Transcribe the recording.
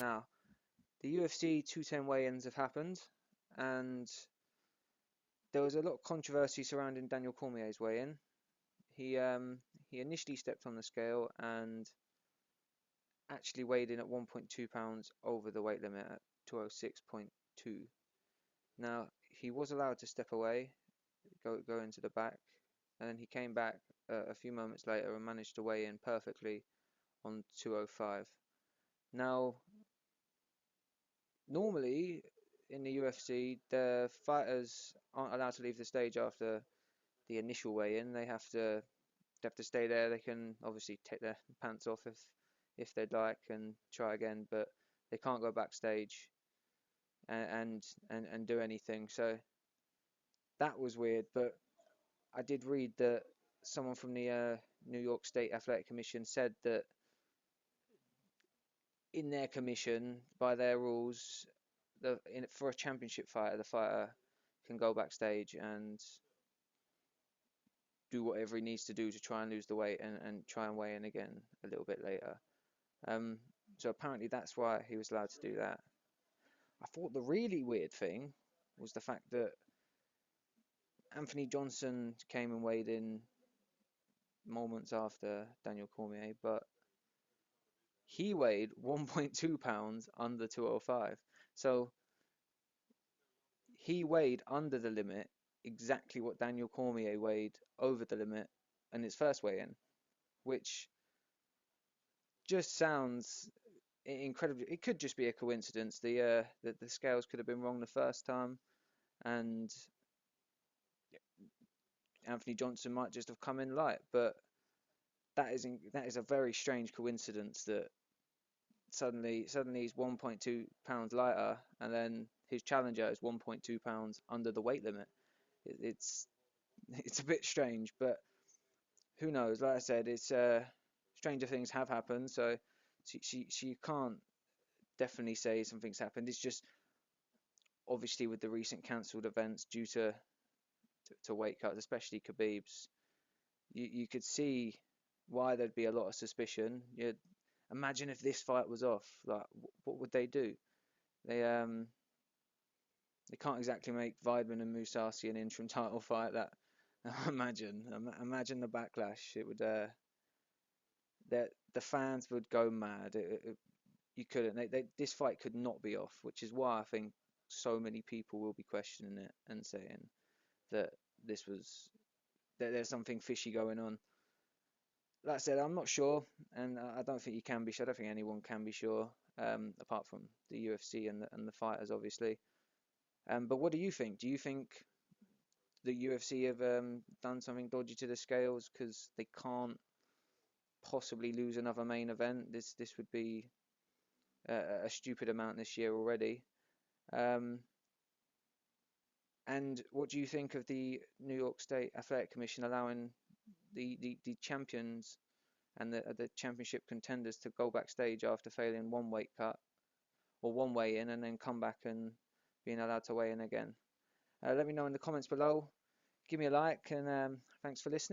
Now, the UFC 210 weigh-ins have happened, and there was a lot of controversy surrounding Daniel Cormier's weigh-in. He initially stepped on the scale and actually weighed in at 1.2 pounds over the weight limit at 206.2. Now, he was allowed to step away, go into the back, and then he came back a few moments later and managed to weigh in perfectly on 205. Now, normally in the UFC, the fighters aren't allowed to leave the stage after the initial weigh-in. They have to stay there. They can obviously take their pants off if they'd like and try again, but they can't go backstage and do anything. So that was weird. But I did read that someone from the New York State Athletic Commission said that in their commission, by their rules, for a championship fighter, the fighter can go backstage and do whatever he needs to do to try and lose the weight and try and weigh in again a little bit later. Um, so apparently that's why he was allowed to do that. I thought the really weird thing was the fact that Anthony Johnson came and weighed in moments after Daniel Cormier, but he weighed 1.2 pounds under 205. So he weighed under the limit exactly what Daniel Cormier weighed over the limit in his first weigh-in, which just sounds incredibly. It could just be a coincidence. The scales could have been wrong the first time, and Anthony Johnson might just have come in light. But that is a very strange coincidence that suddenly he's 1.2 pounds lighter, and then his challenger is 1.2 pounds under the weight limit. It's it's a bit strange, but who knows? Like I said, it's stranger things have happened, so she can't definitely say something's happened. It's just obviously with the recent cancelled events due to weight cuts, especially Khabib's, you could see why there'd be a lot of suspicion. You'd imagine if this fight was off, like what would they do? They um they can't exactly make Weidman and Mousasi an interim title fight. That imagine the backlash. It would the fans would go mad. You couldn't. This fight could not be off, which is why I think so many people will be questioning it and saying that this was that there's something fishy going on. Like I said, I'm not sure, and I don't think you can be sure. I don't think anyone can be sure, apart from the UFC and the fighters, obviously. But what do you think? Do you think the UFC have done something dodgy to the scales because they can't possibly lose another main event? This would be a stupid amount this year already. Um, and what do you think of the New York State Athletic Commission allowing the champions and the championship contenders to go backstage after failing one weight cut or one weigh in and then come back and being allowed to weigh in again? Let me know in the comments below. Give me a like and thanks for listening.